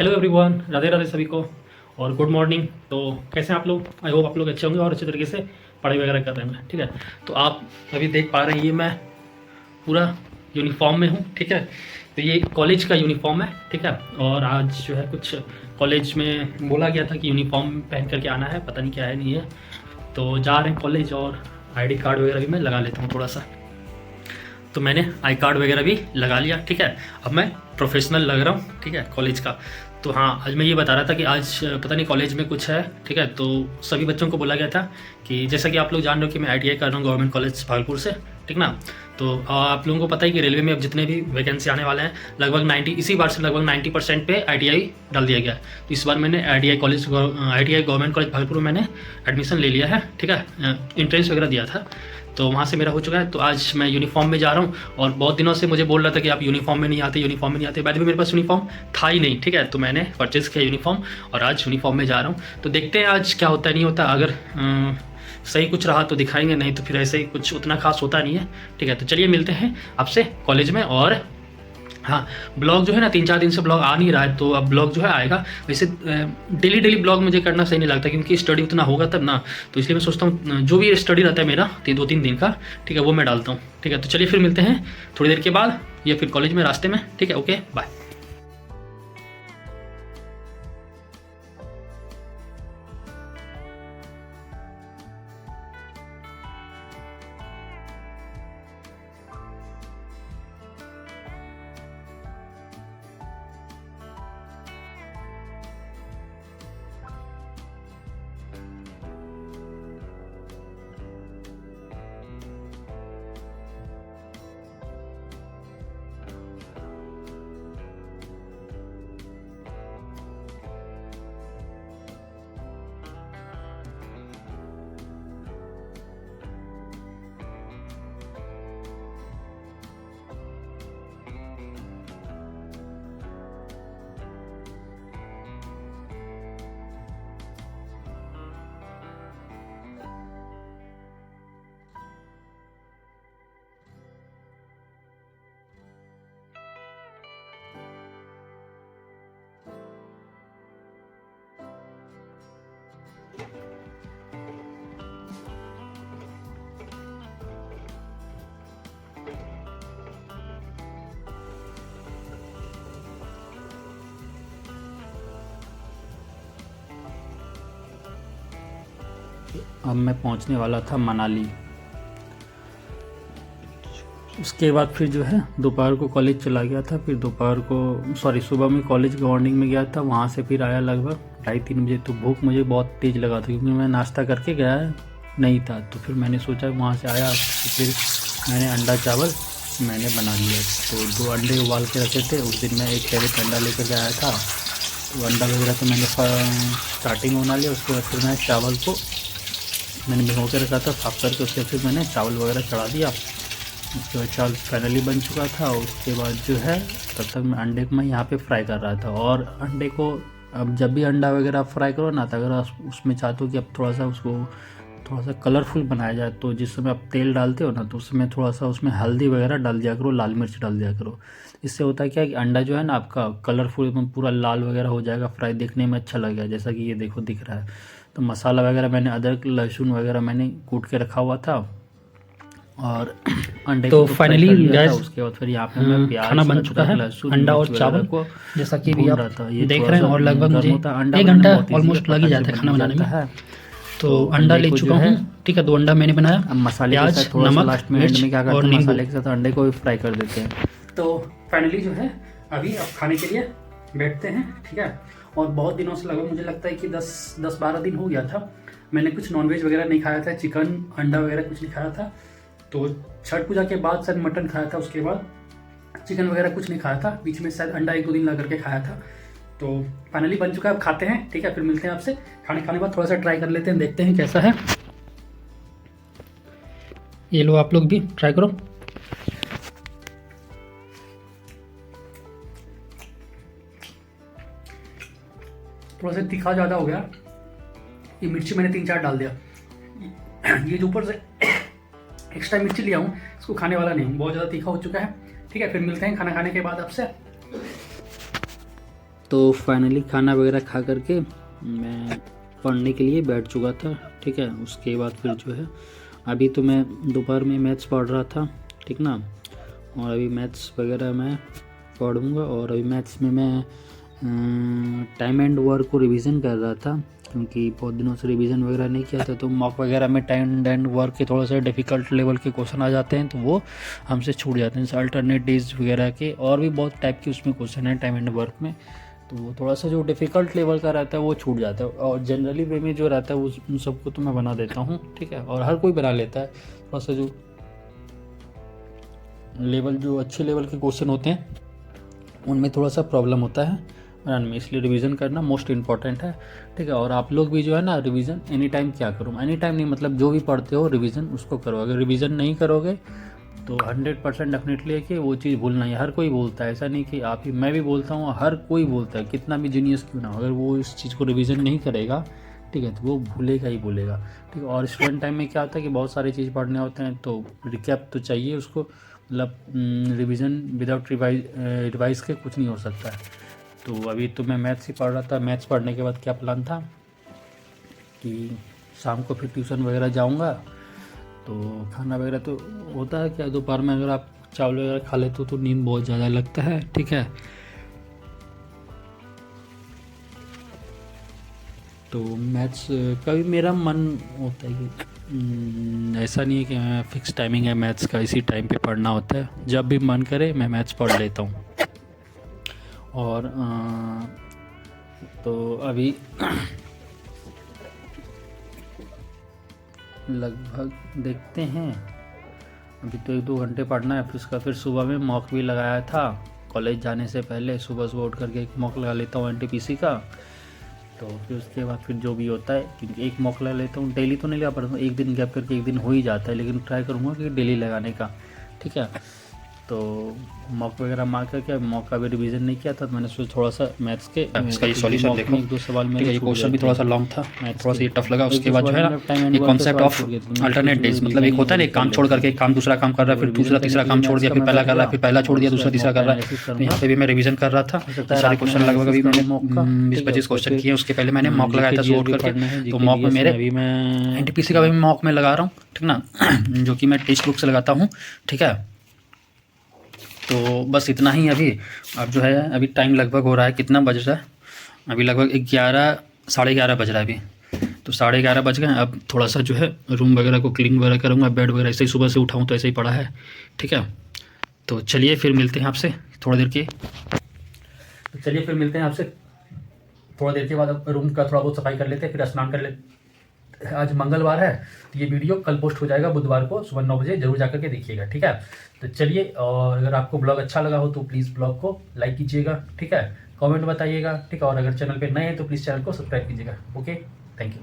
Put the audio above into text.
Hello everyone, Radhe Radhe सभी को और गुड मॉर्निंग। तो कैसे हैं आप लोग? आई होप आप लोग अच्छे होंगे और अच्छे तरीके से पढ़ाई वगैरह कर रहे हैं। ठीक है, तो आप अभी देख पा रहे हैं ये मैं पूरा यूनिफॉर्म में हूँ। ठीक है, तो ये कॉलेज का यूनिफॉर्म है। ठीक है, और आज जो है कुछ कॉलेज में बोला गया था कि यूनिफॉर्म पहन करके आना है, पता नहीं क्या है नहीं है। तो जा रहे हैं कॉलेज और आईडी कार्ड वगैरह भी मैं लगा लेता हूँ थोड़ा सा। तो मैंने आई कार्ड वगैरह भी लगा लिया। ठीक है, अब मैं प्रोफेशनल लग रहा हूँ। ठीक है, कॉलेज का। तो हाँ, आज मैं ये बता रहा था कि आज पता नहीं कॉलेज में कुछ है। ठीक है, तो सभी बच्चों को बोला गया था कि जैसा कि आप लोग जान रहे हो कि मैं ITI कर रहा हूँ गवर्नमेंट कॉलेज भागलपुर से। ठीक ना, तो आप लोगों को पता है कि रेलवे में अब जितने भी वैकेंसी आने वाले हैं लगभग 90, इसी बार से लगभग 90% पे ITI डाल दिया गया है। तो इस बार मैंने ITI गवर्नमेंट कॉलेज भागलपुर में मैंने एडमिशन ले लिया है। ठीक है, इंट्रेंस वगैरह दिया था तो वहाँ से मेरा हो चुका है। तो आज मैं यूनिफॉर्म में जा रहा हूँ और बहुत दिनों से मुझे बोल रहा था कि आप यूनिफॉर्म में नहीं आते, यूनिफॉर्म में नहीं आते। बाद में मेरे पास यूनिफॉर्म था ही नहीं। ठीक है, तो मैंने परचेज़ किया यूनिफॉर्म और आज यूनिफॉर्म में जा रहा हूँ। तो देखते हैं आज क्या होता है नहीं होता। अगर सही कुछ रहा तो दिखाएंगे, नहीं तो फिर ऐसे ही कुछ उतना खास होता नहीं है। ठीक है, तो चलिए मिलते हैं आपसे कॉलेज में। और हाँ, ब्लॉग जो है ना 3-4 दिन से ब्लॉग आ नहीं रहा है, तो अब ब्लॉग जो है आएगा। वैसे डेली ब्लॉग मुझे करना सही नहीं लगता क्योंकि स्टडी उतना होगा तब ना। तो इसलिए मैं सोचता हूँ जो भी स्टडी रहता है मेरा 2-3 दिन का, ठीक है, वो मैं डालता हूँ। ठीक है, तो चलिए फिर मिलते हैं थोड़ी देर के बाद या फिर कॉलेज में रास्ते में। ठीक है, ओके बाय। अब मैं पहुंचने वाला था मनाली। उसके बाद फिर जो है दोपहर को कॉलेज चला गया था। फिर सुबह में कॉलेज के मॉर्निंग में गया था। वहाँ से फिर आया लगभग 2:30-3 बजे। तो भूख मुझे बहुत तेज़ लगा था क्योंकि मैं नाश्ता करके गया नहीं था। तो फिर मैंने सोचा वहाँ से आया तो फिर मैंने अंडा चावल मैंने बना लिया। तो 2 अंडे उबाल के रखे थे। उस दिन मैं 1 कैरेट अंडा लेकर के आया था। तो अंडा वगैरह तो मैंने स्टार्टिंग में बना लिया। उसके बाद फिर मैं चावल को मैंने भिगो के रखा था साफ करके। उसके फिर मैंने चावल वगैरह चढ़ा दिया। उसके बाद चावल फाइनली बन चुका था। उसके बाद जो है तब तक मैं अंडे को मैं यहाँ पे फ्राई कर रहा था। और अंडे को अब जब भी अंडा वगैरह फ्राई करो ना, तो अगर आप उसमें चाहते हो कि अब थोड़ा सा कलरफुल बनाया जाए, तो जिस समय आप तेल डालते हो ना, तो उसमें थोड़ा सा उसमें हल्दी वगैरह डाल दिया करो, लाल मिर्च डाल दिया करो। इससे होता है क्या कि अंडा जो है ना आपका कलरफुल पूरा लाल वगैरह हो जाएगा, फ्राई देखने में अच्छा लगेगा, जैसा कि ये देखो दिख रहा है। तो मसाला वगैरह मैंने अदरक लहसुन वगैरह मैंने कूट के रखा हुआ था। और अंडे तो को फाइनली गाइस उसके बाद फिर यहाँ पे मैं प्याज खाना बन चुका है, अंडा और चावल को, जैसा कि भी आप देख रहे हैं। और लगभग मुझे 1 घंटा ऑलमोस्ट लग ही जाता है खाना बनाने में। तो अंडा ले चुका हूँ। ठीक है, 2 अंडा मैंने बनाया। अब मसाले के साथ थोड़ा सा लास्ट में एंड में क्या करते हैं, मसाले के साथ अंडे को भी फ्राई कर देते हैं। तो फाइनली जो है अभी अब खाने के लिए बैठते हैं। ठीक है, और बहुत दिनों से लगभग मुझे लगता है कि 10-12 दिन हो गया था मैंने कुछ नॉनवेज वगैरह नहीं खाया था, चिकन अंडा वगैरह कुछ नहीं खाया था। तो छठ पूजा के बाद शायद मटन खाया था, उसके बाद चिकन वगैरह कुछ नहीं खाया था। बीच में शायद अंडा 1-2 दिन ला करके खाया था। तो फाइनली बन चुका है, अब खाते हैं। ठीक है, फिर मिलते हैं आपसे। खाने के बाद थोड़ा सा ट्राई कर लेते हैं, देखते हैं कैसा है। ये लो, आप लोग भी ट्राई करो। थोड़ा सा तीखा ज़्यादा हो गया, ये मिर्ची मैंने 3-4 डाल दिया। ये जो ऊपर से एक्स्ट्रा मिर्ची लिया हूँ, इसको खाने वाला नहीं, बहुत ज़्यादा तीखा हो चुका है। ठीक है, फिर मिलते हैं खाना खाने के बाद आपसे। तो फाइनली खाना वगैरह खा करके मैं पढ़ने के लिए बैठ चुका था, ठीक है। उसके बाद फिर जो है अभी तो मैं दोपहर में मैथ्स पढ़ रहा था, ठीक ना। और अभी मैथ्स वगैरह मैं पढ़ूँगा। और अभी मैथ्स में मैं टाइम एंड वर्क को रिवीजन कर रहा था, क्योंकि बहुत दिनों से रिवीजन वगैरह नहीं किया था। तो मॉक वगैरह में टाइम एंड वर्क के थोड़ा सा डिफ़िकल्ट लेवल के क्वेश्चन आ जाते हैं, तो वो हमसे छूट जाते हैं। अल्टरनेट डेज वगैरह के और भी बहुत टाइप के उसमें क्वेश्चन हैं टाइम एंड वर्क में, तो वो थोड़ा सा जो डिफ़िकल्ट लेवल का रहता है वो छूट जाता है। और जनरली वे में जो रहता है वो उन सबको तो मैं बना देता हूँ, ठीक है। और हर कोई बना लेता है। थोड़ा सा जो लेवल जो अच्छे लेवल के क्वेश्चन होते हैं उनमें थोड़ा सा प्रॉब्लम होता है बनाने में, इसलिए रिवीजन करना मोस्ट इम्पॉर्टेंट है, ठीक है। और आप लोग भी जो है ना रिवीजन एनी टाइम क्या करो, एनी टाइम नहीं, मतलब जो भी पढ़ते हो रिवीजन उसको करो। अगर रिवीजन नहीं करोगे तो 100% डेफिनेटली है कि वो चीज़ भूलना ही। हर कोई बोलता है, ऐसा नहीं कि आप ही, मैं भी बोलता हूँ, हर कोई बोलता है, कितना भी जीनियस क्यों ना हो, अगर वो इस चीज़ को रिवीजन नहीं करेगा, ठीक है, तो वो भूलेगा ही भूलेगा, ठीक है। और स्टूडेंट टाइम में क्या होता है कि बहुत सारी चीज़ पढ़ने होते हैं, तो रिकैप तो चाहिए उसको, मतलब रिवीजन विदाउट रिवाइज के कुछ नहीं हो सकता है। तो अभी तो मैं मैथ्स ही पढ़ रहा था। मैथ्स पढ़ने के बाद क्या प्लान था कि शाम को फिर ट्यूशन वगैरह जाऊंगा। तो खाना वगैरह तो होता है क्या, दोपहर में अगर आप चावल वगैरह खा लेते हो तो नींद बहुत ज़्यादा लगता है, ठीक है। तो मैथ्स का भी मेरा मन होता है कि ऐसा नहीं है कि मैं फिक्स टाइमिंग है मैथ्स का, इसी टाइम पे पढ़ना होता है, जब भी मन करे मैं मैथ्स पढ़ लेता हूँ। और तो अभी लगभग देखते हैं, अभी तो 1-2 घंटे पढ़ना है। फिर उसका फिर सुबह में मॉक भी लगाया था, कॉलेज जाने से पहले सुबह उठ करके एक मॉक लगा लेता हूँ NTPC का। तो फिर उसके बाद फिर जो भी होता है, क्योंकि एक मॉक लगा लेता हूँ, डेली तो नहीं लगा पाता हूँ, एक दिन गैप करके एक दिन हो ही जाता है, लेकिन ट्राई करूँगा कि डेली लगाने का, ठीक है। तो मॉक वगैरह मार करके मॉक का भी रिवीजन नहीं किया था, तो मैंने सोचा थोड़ा सा मैथ्स के इसका ये सॉल्यूशन देखो, 1-2 सवाल में ये क्वेश्चन भी थोड़ा सा लॉन्ग था, थोड़ा सा ये टफ लगा। उसके बाद जो है ना एक कॉन्सेप्ट ऑफ अल्टरनेट डेज, मतलब एक होता है ना, एक काम छोड़ करके एक काम दूसरा काम कर रहा है, फिर दूसरा तीसरा काम छोड़ दिया, फिर पहला कर रहा है, फिर पहला छोड़ दिया, दूसरा तीसरा कर रहा है। तो यहाँ पे भी मैं रिवीजन कर रहा था। सारे क्वेश्चन लगभग अभी मैंने 20-25 क्वेश्चन किए। उसके पहले मैंने मॉक लगाया था सुबह उठ करके। तो मॉक में मेरे NTPC का भी मॉक में लगा रहा हूँ, ठीक ना, जो कि मैं टेक्स्ट बुक से लगाता हूँ, ठीक है। तो बस इतना ही अभी। अब जो है अभी टाइम लगभग हो रहा है, कितना बज रहा है अभी, लगभग 11-11:30 बज रहा है अभी। तो 11:30 बज गए। अब थोड़ा सा जो है रूम वगैरह को क्लीन वगैरह करूँगा, बेड वगैरह ऐसे ही सुबह से उठाऊँ तो ऐसे ही पड़ा है, ठीक है। तो चलिए फिर मिलते हैं आपसे थोड़ा देर के, तो चलिए फिर मिलते हैं आपसे थोड़ा देर के बाद। अब रूम का थोड़ा बहुत सफाई कर लेते हैं, फिर स्नान कर लेते। आज मंगलवार है, तो ये वीडियो कल पोस्ट हो जाएगा बुधवार को सुबह 9 बजे, जरूर जाकर के देखिएगा, ठीक है। तो चलिए, और अगर आपको ब्लॉग अच्छा लगा हो तो प्लीज़ ब्लॉग को लाइक कीजिएगा, ठीक है, कमेंट बताइएगा, ठीक है। और अगर चैनल पे नए हैं तो प्लीज़ चैनल को सब्सक्राइब कीजिएगा। Okay, thank you.